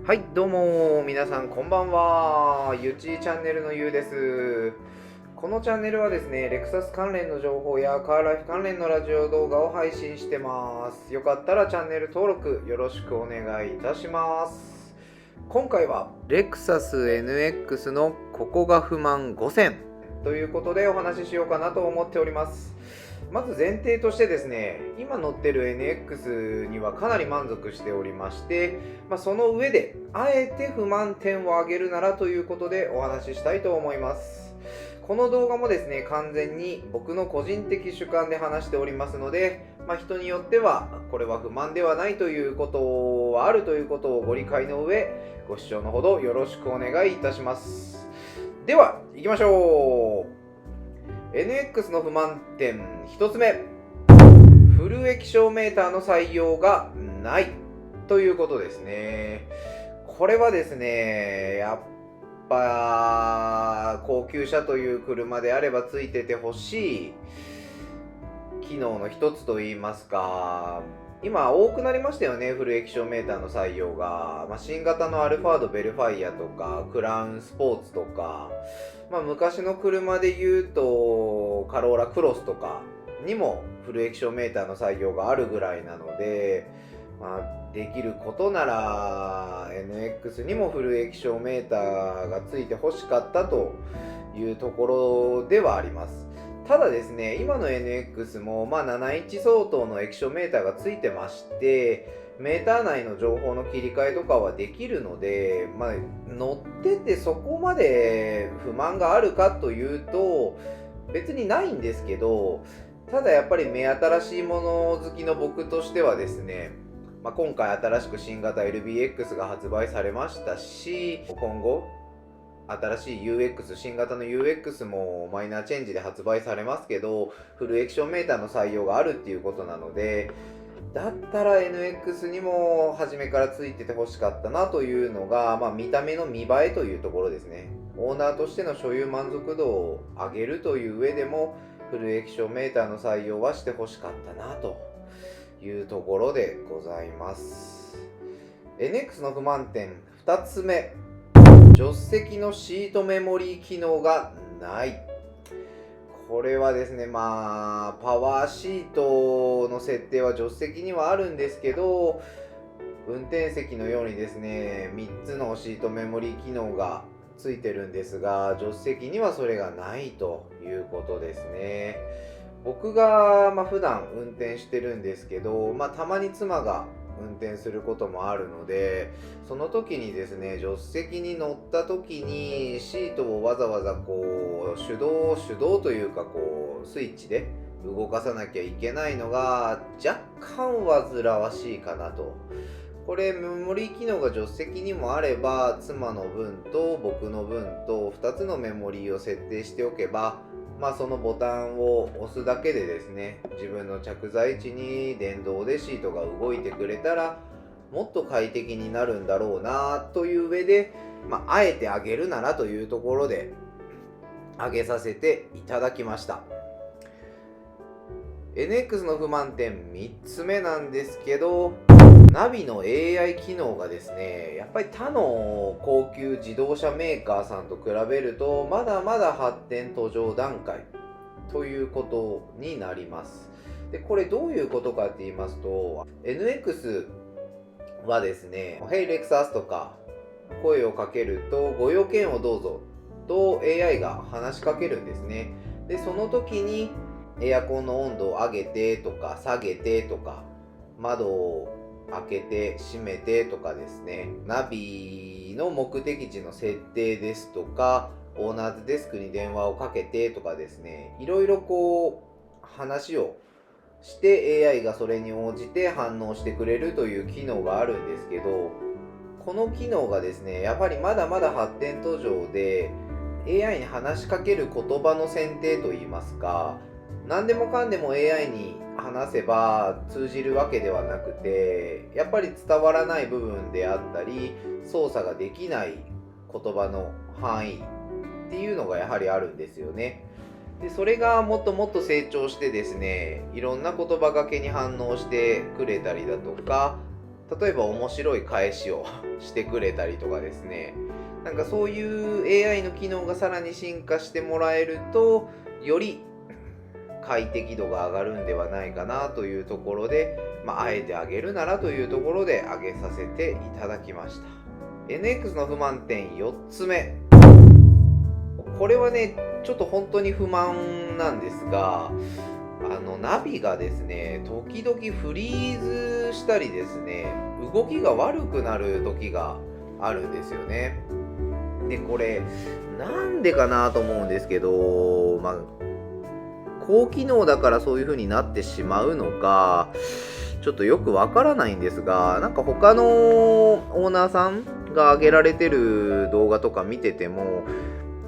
はい、どうも皆さんこんばんは。ゆちチャンネルのゆうです。このチャンネルはですね、レクサス関連の情報やカーライフ関連のラジオ動画を配信してます。よかったらチャンネル登録よろしくお願いいたします。今回はレクサス NX のここが不満5選ということでお話ししようかなと思っております。まず前提としてですね、今乗ってる NX にはかなり満足しておりまして、その上であえて不満点を挙げるならということでお話ししたいと思います。この動画もですね、完全に僕の個人的主観で話しておりますので、人によってはこれは不満ではないということはあるということをご理解の上、ご視聴のほどよろしくお願いいたします。では行きましょう。NX の不満点1つ目、フル液晶メーターの採用がないということですね。これはですね、やっぱ高級車という車であればついててほしい機能の一つといいますか、今多くなりましたよね、フル液晶メーターの採用が。新型のアルファードベルファイアとかクラウンスポーツとか、昔の車で言うとカローラクロスとかにもフル液晶メーターの採用があるぐらいなので、できることなら NX にもフル液晶メーターがついてほしかったというところではあります。ただですね、今の NX も71相当の液晶メーターがついてまして、メーター内の情報の切り替えとかはできるので、乗っててそこまで不満があるかというと別にないんですけど、ただやっぱり目新しいもの好きの僕としてはですね、今回新しく新型 LBX が発売されましたし、今後新しい UX、新型の UX もマイナーチェンジで発売されますけど、フル液晶メーターの採用があるっていうことなので、だったら NX にも初めからついててほしかったなというのが、見た目の見栄えというところですね。オーナーとしての所有満足度を上げるという上でも、フル液晶メーターの採用はしてほしかったなというところでございます。NX の不満点2つ目、助手席のシートメモリー機能がない。これはですね、パワーシートの設定は助手席にはあるんですけど、運転席のようにですね、3つのシートメモリー機能がついてるんですが、助手席にはそれがないということですね。僕が普段運転してるんですけど、たまに妻が運転することもあるので、その時にですね、助手席に乗った時にシートをわざわざ手動というかスイッチで動かさなきゃいけないのが若干煩わしいかなと。これメモリー機能が助手席にもあれば、妻の分と僕の分と2つのメモリーを設定しておけば、そのボタンを押すだけでですね、自分の着座位置に電動でシートが動いてくれたらもっと快適になるんだろうなという上で、あえてあげるならというところで上げさせていただきました。 NX の不満点3つ目なんですけど、ナビの AI 機能がですね、やっぱり他の高級自動車メーカーさんと比べるとまだまだ発展途上段階ということになります。で、これどういうことかって言いますと、 NX はですね、Hey Lexus とか声をかけるとご用件をどうぞと AI が話しかけるんですね。で、その時にエアコンの温度を上げてとか下げてとか、窓を開けて閉めてとかですね、ナビの目的地の設定ですとか、オーナーズデスクに電話をかけてとかですね、いろいろ話をして AI がそれに応じて反応してくれるという機能があるんですけど、この機能がですね、やはりまだまだ発展途上で、 AI に話しかける言葉の選定といいますか、何でもかんでも AI に話せば通じるわけではなくて、やっぱり伝わらない部分であったり操作ができない言葉の範囲っていうのがやはりあるんですよね。で、それがもっともっと成長してですね、いろんな言葉がけに反応してくれたりだとか、例えば面白い返しをしてくれたりとかですね、なんかそういう AI の機能がさらに進化してもらえると、より快適度が上がるんではないかなというところで、あえて上げるならというところで上げさせていただきました。NX の不満点4つ目。これはね、ちょっと本当に不満なんですが、ナビがですね、時々フリーズしたりですね、動きが悪くなる時があるんですよね。で、これ、なんでかなと思うんですけど、高機能だからそういう風になってしまうのか、ちょっとよくわからないんですが、なんか他のオーナーさんが上げられてる動画とか見てても、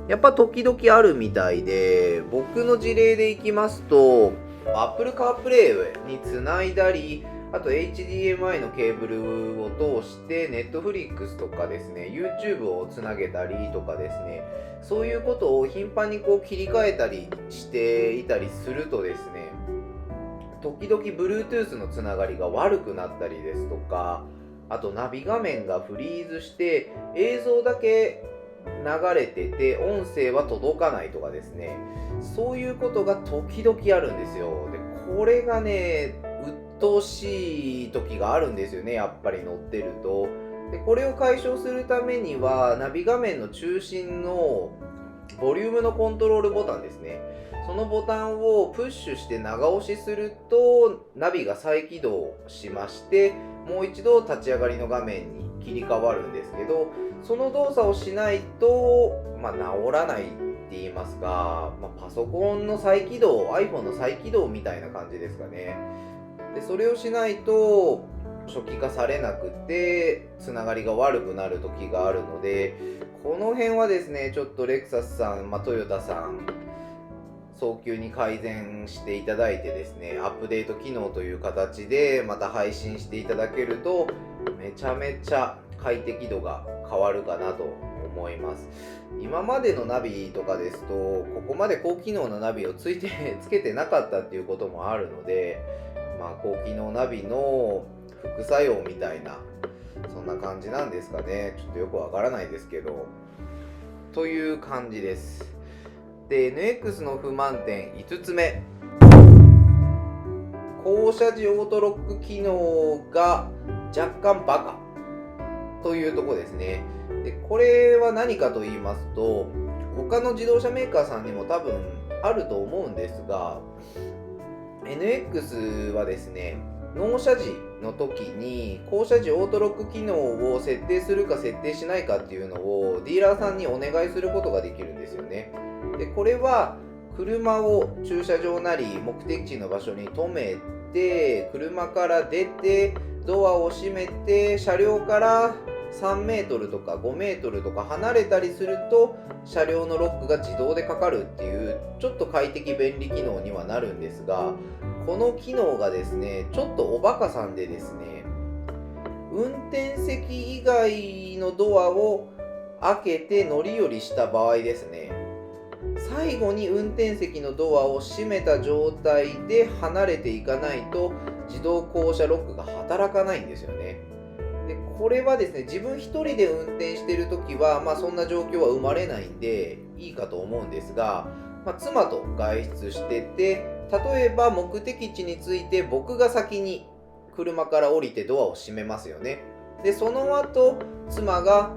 やっぱ時々あるみたいで、僕の事例でいきますと、Apple CarPlay につないだり、あと HDMI のケーブルを通して Netflix とかですね、YouTube をつなげたりとかですね、そういうことを頻繁に切り替えたりしていたりするとですね、時々 Bluetooth のつながりが悪くなったりですとか、あとナビ画面がフリーズして映像だけ流れてて音声は届かないとかですね、そういうことが時々あるんですよ。で、これがね、鬱陶しい時があるんですよね、やっぱり乗ってると。で、これを解消するためにはナビ画面の中心のボリュームのコントロールボタンですね、そのボタンをプッシュして長押しするとナビが再起動しまして、もう一度立ち上がりの画面に切り替わるんですけど、その動作をしないと、治らないって言いますか、パソコンの再起動、iPhone の再起動みたいな感じですかね。で、それをしないと初期化されなくてつながりが悪くなる時があるので、この辺はですね、ちょっとレクサスさん、トヨタさん、早急に改善していただいてですね、アップデート機能という形でまた配信していただけると、めちゃめちゃ快適度が変わるかなと思います。今までのナビとかですと、ここまで高機能なナビをつけてなかったっていうこともあるので、高機能ナビの副作用みたいな、そんな感じなんですかね。ちょっとよくわからないですけど、という感じです。で、NX の不満点5つ目。降車時オートロック機能が若干バカというところですね。で、これは何かと言いますと、他の自動車メーカーさんにも多分あると思うんですが、NX はですね、納車時の時に降車時オートロック機能を設定するか設定しないかっていうのをディーラーさんにお願いすることができるんですよね。で、これは車を駐車場なり目的地の場所に止めて、車から出てドアを閉めて、車両から3メートルとか5メートルとか離れたりすると車両のロックが自動でかかるっていう、ちょっと快適便利機能にはなるんですが、この機能がですね、ちょっとおバカさんでですね、運転席以外のドアを開けて乗り降りした場合ですね、最後に運転席のドアを閉めた状態で離れていかないと自動降車ロックが働かないんですよね。で、これはですね、自分一人で運転しているときは、そんな状況は生まれないんでいいかと思うんですが、妻と外出してて、例えば目的地に着いて僕が先に車から降りてドアを閉めますよね。で、その後妻が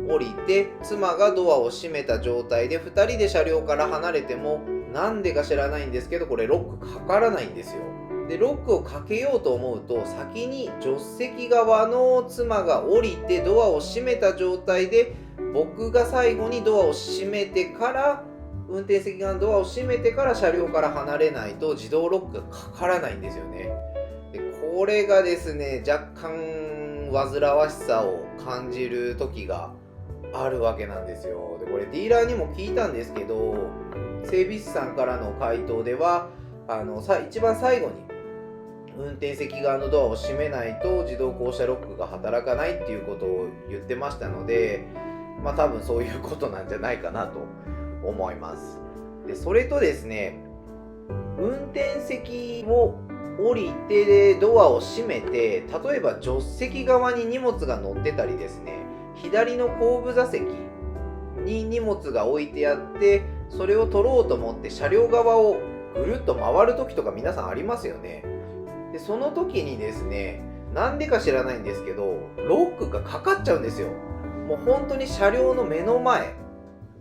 降りて、妻がドアを閉めた状態で2人で車両から離れても、なんでか知らないんですけど、これロックかからないんですよ。で、ロックをかけようと思うと、先に助手席側の妻が降りてドアを閉めた状態で、僕が最後にドアを閉めてから、運転席側のドアを閉めてから車両から離れないと自動ロックがかからないんですよね。で、これがですね、若干煩わしさを感じる時があるわけなんですよ。で、これディーラーにも聞いたんですけど、整備士さんからの回答では、一番最後に運転席側のドアを閉めないと自動降車ロックが働かないっていうことを言ってましたので、多分そういうことなんじゃないかなと思います。で、それとですね、運転席を降りてドアを閉めて、例えば助手席側に荷物が乗ってたりですね、左の後部座席に荷物が置いてあって、それを取ろうと思って車両側をぐるっと回る時とか皆さんありますよね。でその時にですね、なんでか知らないんですけどロックがかかっちゃうんですよ。もう本当に車両の目の前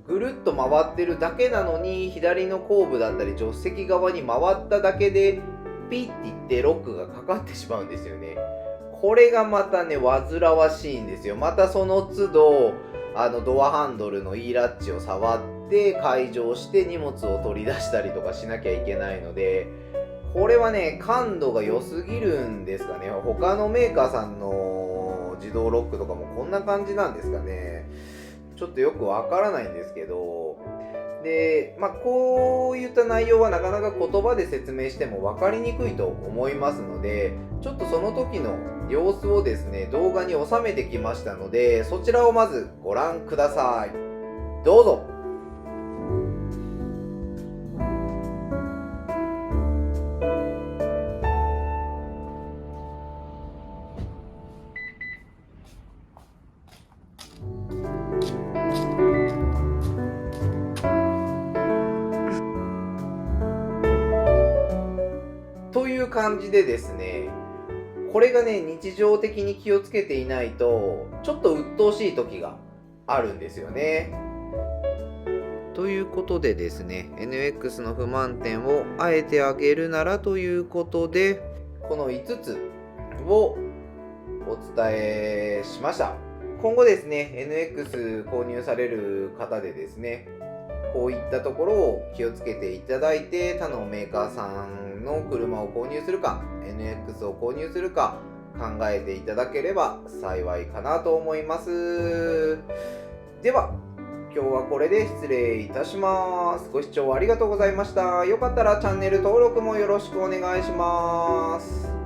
ぐるっと回ってるだけなのに、左の後部だったり助手席側に回っただけでピッていってロックがかかってしまうんですよね。これがまたね煩わしいんですよ。またその都度ドアハンドルの E ラッチを触って解錠して荷物を取り出したりとかしなきゃいけないので、これはね感度が良すぎるんですかね。他のメーカーさんの自動ロックとかもこんな感じなんですかね。ちょっとよくわからないんですけど、でこういった内容はなかなか言葉で説明しても分かりにくいと思いますので、ちょっとその時の様子をですね動画に収めてきましたので、そちらをまずご覧ください。どうぞ。という感じでですね、これがね日常的に気をつけていないとちょっと鬱陶しい時があるんですよね。ということでですね、 NX の不満点をあえて挙げるならということで、この5つをお伝えしました。今後ですね NX 購入される方でですね、こういったところを気をつけていただいて、他のメーカーさんの車を購入するか NX を購入するか考えていただければ幸いかなと思います。では今日はこれで失礼いたします。ご視聴ありがとうございました。よかったらチャンネル登録もよろしくお願いします。